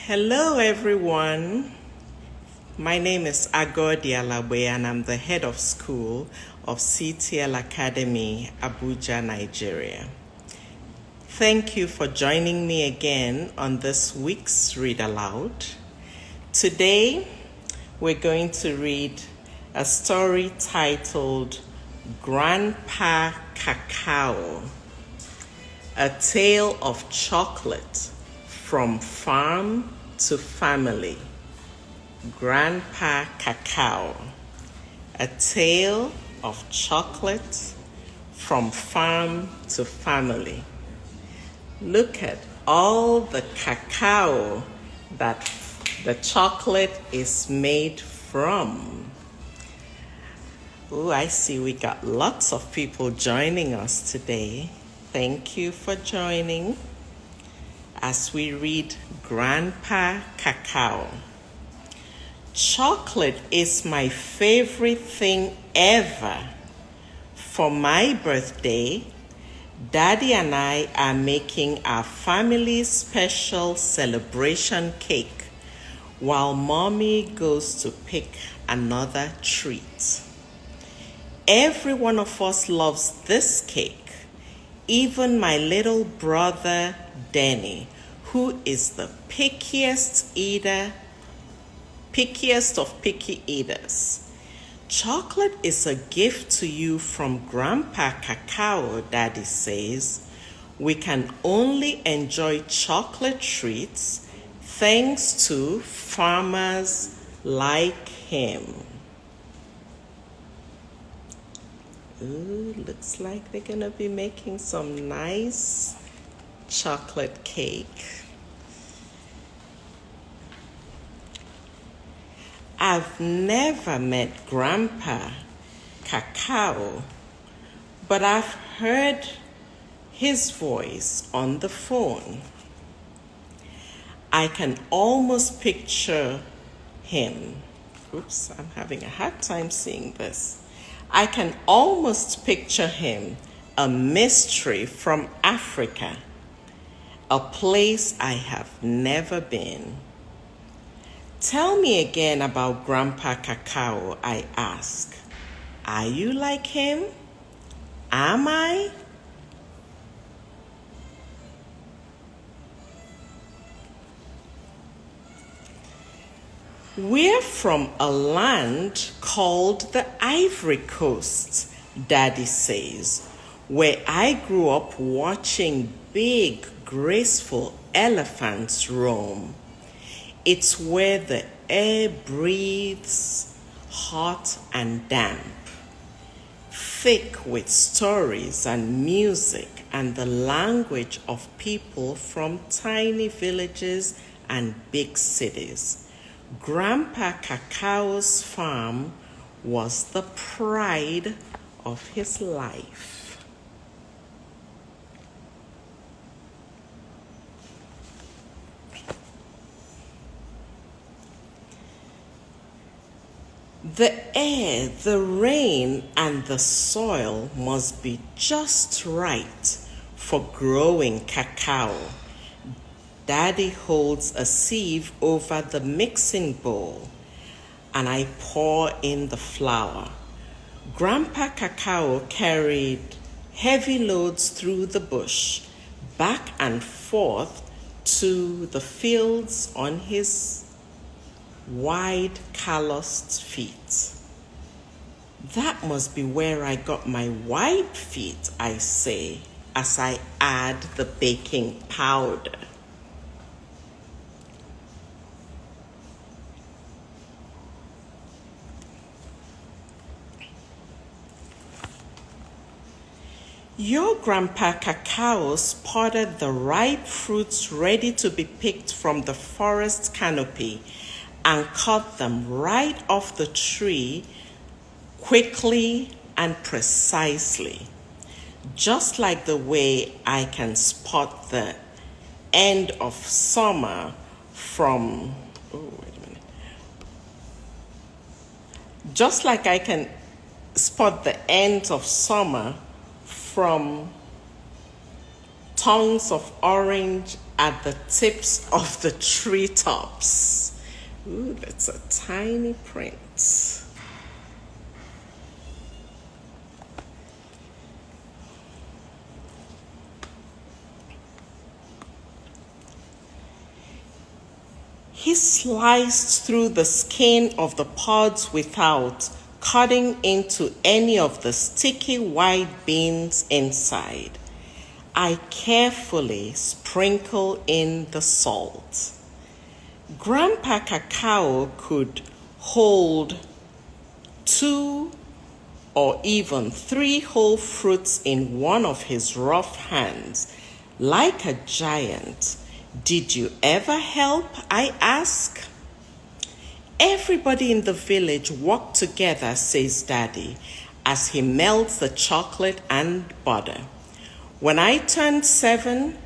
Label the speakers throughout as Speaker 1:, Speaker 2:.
Speaker 1: Hello, everyone. My name is Agodi Alagbe, and I'm the head of school of CTL Academy, Abuja, Nigeria. Thank you for joining me again on this week's Read Aloud. Today, we're going to read a story titled Grandpa Cacao, a tale of chocolate from farm to family. Grandpa Cacao, a tale of chocolate from farm to family. Look at all the cacao that the chocolate is made from. Oh, I see we got lots of people joining us today. Thank you for joining as we read Grandpa Cacao. Chocolate is my favorite thing ever. For my birthday, Daddy and I are making our family's special celebration cake while Mommy goes to pick another treat. Every one of us loves this cake, even my little brother Danny, who is the pickiest of picky eaters. Chocolate is a gift to you from Grandpa Cacao, Daddy says. We can only enjoy chocolate treats thanks to farmers like him. Ooh, looks like they're gonna be making some nice chocolate cake. I've never met Grandpa Cacao, but I've heard his voice on the phone. I can almost picture him. Oops, I'm having a hard time seeing this. I can almost picture him, a mystery from Africa, a place I have never been. Tell me again about Grandpa Cacao, I ask. Are you like him? Am I? We're from a land called the Ivory Coast, Daddy says, where I grew up watching big, graceful elephants roam. It's where the air breathes hot and damp, thick with stories and music and the language of people from tiny villages and big cities. Grandpa Cacao's farm was the pride of his life. The air, the rain, and the soil must be just right for growing cacao. Daddy holds a sieve over the mixing bowl, and I pour in the flour. Grandpa Cacao carried heavy loads through the bush, back and forth to the fields on his wide, calloused feet. That must be where I got my white feet, I say, as I add the baking powder. Your Grandpa Cacao spotted the ripe fruits ready to be picked from the forest canopy and cut them right off the tree quickly and precisely, just like the way I can spot the end of summer from, just like I can spot the end of summer from tongues of orange at the tips of the treetops. Ooh, that's a tiny print. He sliced through the skin of the pods without cutting into any of the sticky white beans inside. I carefully sprinkle in the salt. Grandpa Cacao could hold 2 or even 3 whole fruits in one of his rough hands, like a giant. Did you ever help? I ask. Everybody in the village worked together, says Daddy, as he melts the chocolate and butter. When I turned 7,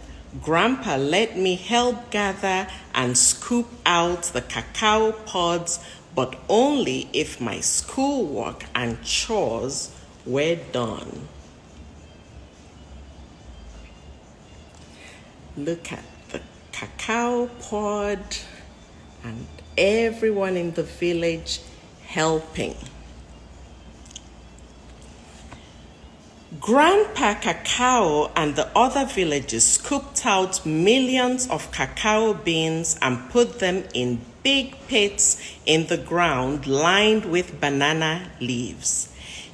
Speaker 1: Grandpa let me help gather and scoop out the cacao pods, but only if my schoolwork and chores were done. Look at the cacao pod and everyone in the village helping. Grandpa Cacao and the other villagers scooped out millions of cacao beans and put them in big pits in the ground lined with banana leaves.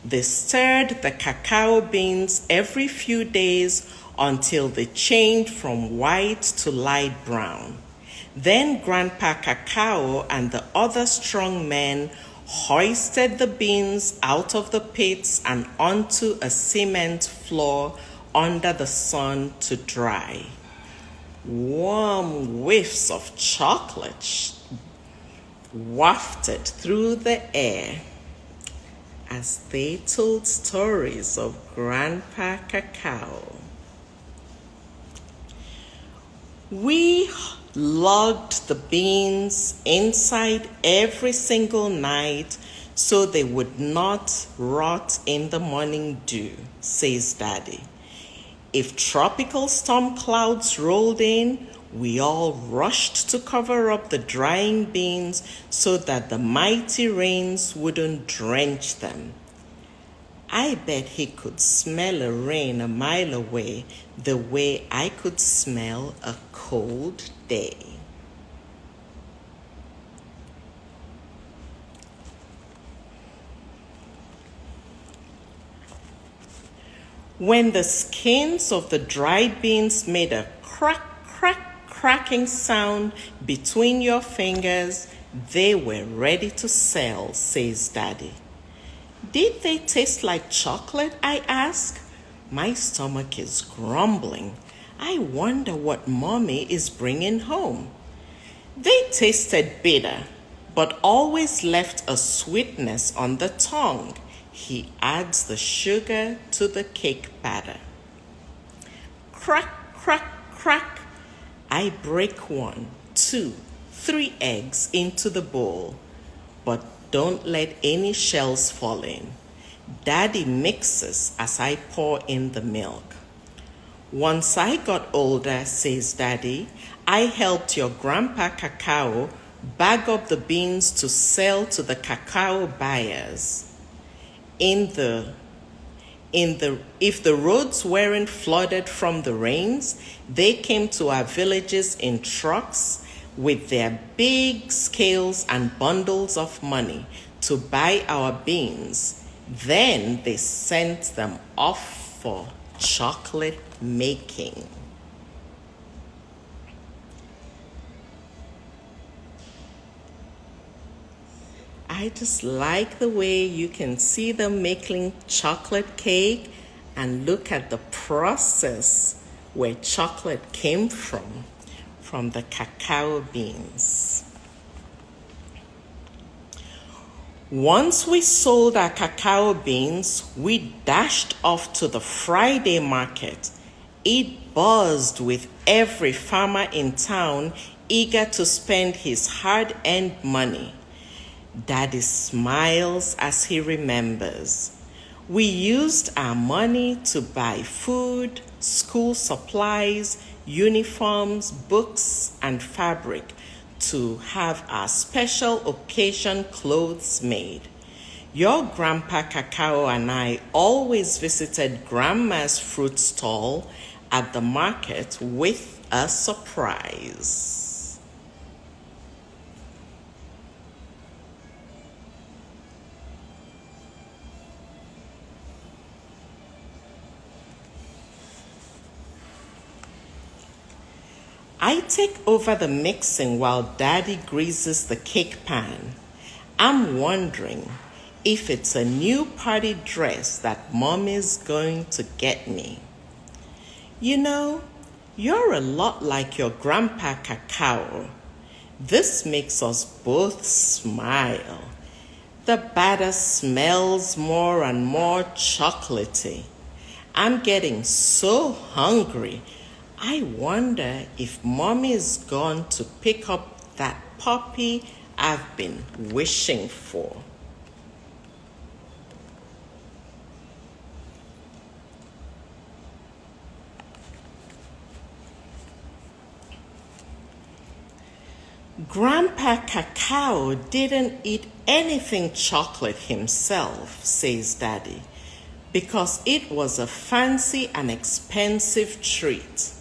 Speaker 1: They stirred the cacao beans every few days until they changed from white to light brown. Then Grandpa Cacao and the other strong men hoisted the beans out of the pits and onto a cement floor under the sun to dry. Warm whiffs of chocolate wafted through the air as they told stories of Grandpa Cacao. We logged the beans inside every single night so they would not rot in the morning dew, says Daddy. If tropical storm clouds rolled in, we all rushed to cover up the drying beans so that the mighty rains wouldn't drench them. I bet he could smell a rain a mile away the way I could smell a cold day. When the skins of the dried beans made a cracking sound between your fingers, they were ready to sell, says Daddy. Did they taste like chocolate? I ask. My stomach is grumbling. I wonder what Mommy is bringing home. They tasted bitter, but always left a sweetness on the tongue. He adds the sugar to the cake batter. Crack, crack, crack. I break 1, 2, 3 eggs into the bowl, but don't let any shells fall in. Daddy mixes as I pour in the milk. Once I got older, says Daddy, I helped your Grandpa Cacao bag up the beans to sell to the cacao buyers. If the roads weren't flooded from the rains, they came to our villages in trucks with their big scales and bundles of money to buy our beans. Then they sent them off for chocolate making. I just like the way you can see them making chocolate cake and look at the process where chocolate came from the cacao beans. Once we sold our cacao beans, we dashed off to the Friday market. It buzzed with every farmer in town eager to spend his hard-earned money. Daddy smiles as he remembers. We used our money to buy food, school supplies, uniforms, books, and fabric to have our special occasion clothes made. Your Grandpa Cacao and I always visited Grandma's fruit stall at the market with a surprise. I take over the mixing while Daddy greases the cake pan. I'm wondering if it's a new party dress that Mommy's going to get me. You know, you're a lot like your Grandpa Cacao. This makes us both smile. The batter smells more and more chocolatey. I'm getting so hungry. I wonder if Mommy's gone to pick up that puppy I've been wishing for. Grandpa Cacao didn't eat anything chocolate himself, says Daddy, because it was a fancy and expensive treat.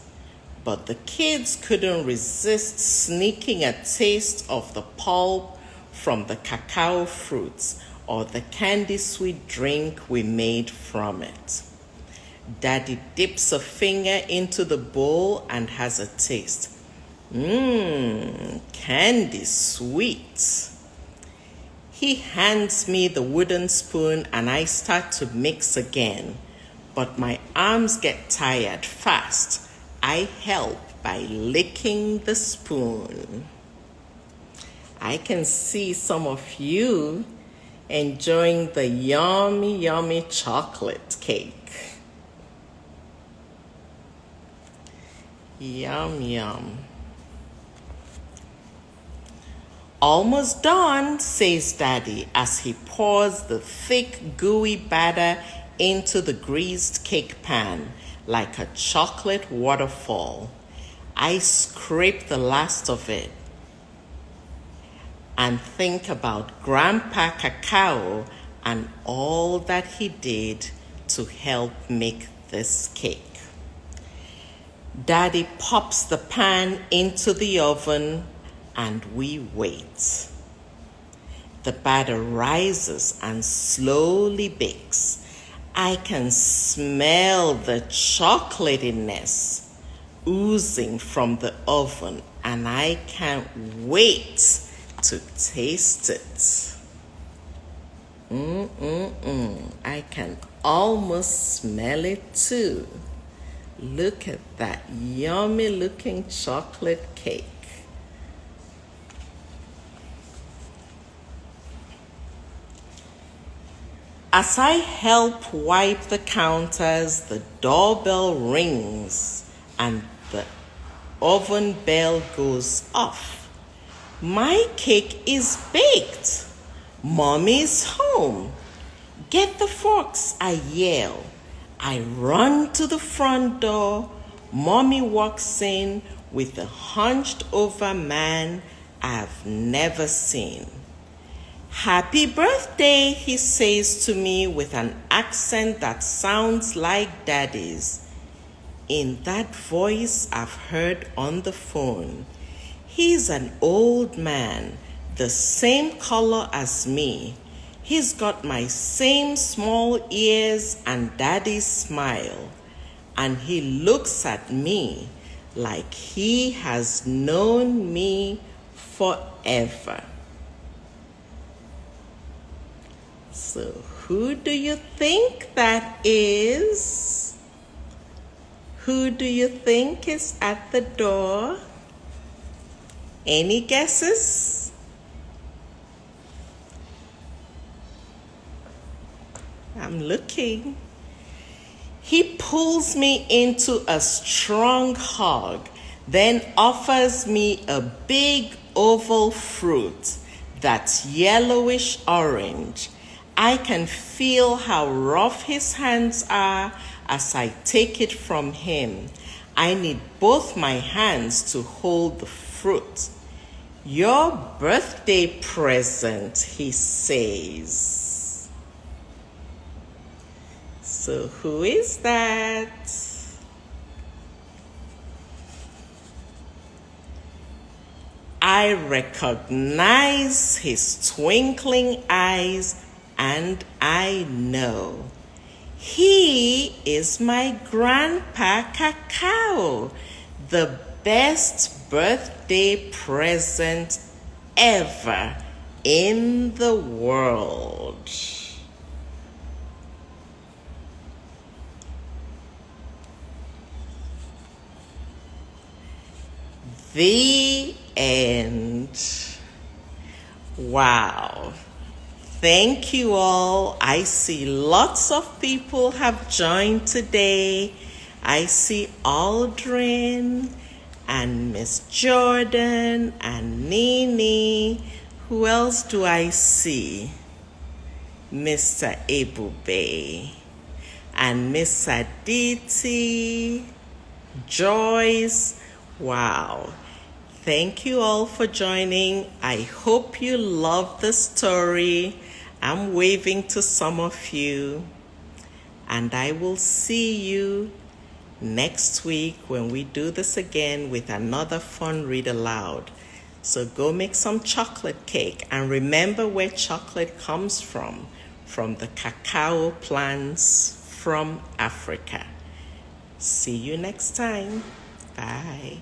Speaker 1: But the kids couldn't resist sneaking a taste of the pulp from the cacao fruits or the candy sweet drink we made from it. Daddy dips a finger into the bowl and has a taste. Candy sweet. He hands me the wooden spoon and I start to mix again, but my arms get tired fast. I help by licking the spoon. I can see some of you enjoying the yummy, yummy chocolate cake. Yum, yum. Almost done, says Daddy as he pours the thick, gooey batter into the greased cake pan like a chocolate waterfall. I scrape the last of it and think about Grandpa Cacao and all that he did to help make this cake. Daddy pops the pan into the oven and we wait. The batter rises and slowly bakes. I can smell the chocolatiness oozing from the oven and I can't wait to taste it. I can almost smell it too. Look at that yummy looking chocolate cake. As I help wipe the counters, the doorbell rings and the oven bell goes off. My cake is baked. Mommy's home. Get the forks, I yell. I run to the front door. Mommy walks in with a hunched over man I've never seen. Happy birthday, he says to me with an accent that sounds like Daddy's. In that voice I've heard on the phone. He's an old man, the same color as me. He's got my same small ears and Daddy's smile. And he looks at me like he has known me forever. So who do you think that is? Who do you think is at the door? Any guesses? I'm looking. He pulls me into a strong hug, then offers me a big oval fruit that's yellowish orange. I can feel how rough his hands are as I take it from him. I need both my hands to hold the fruit. Your birthday present, he says. So who is that? I recognize his twinkling eyes and I know he is my Grandpa Cacao, the best birthday present ever in the world. The end. Wow. Thank you all. I see lots of people have joined today. I see Aldrin and Miss Jordan and Nini. Who else do I see? Mr. Ebube and Miss Aditi, Joyce. Wow. Thank you all for joining. I hope you love the story. I'm waving to some of you. And I will see you next week when we do this again with another fun read aloud. So go make some chocolate cake and remember where chocolate comes from the cacao plants from Africa. See you next time. Bye.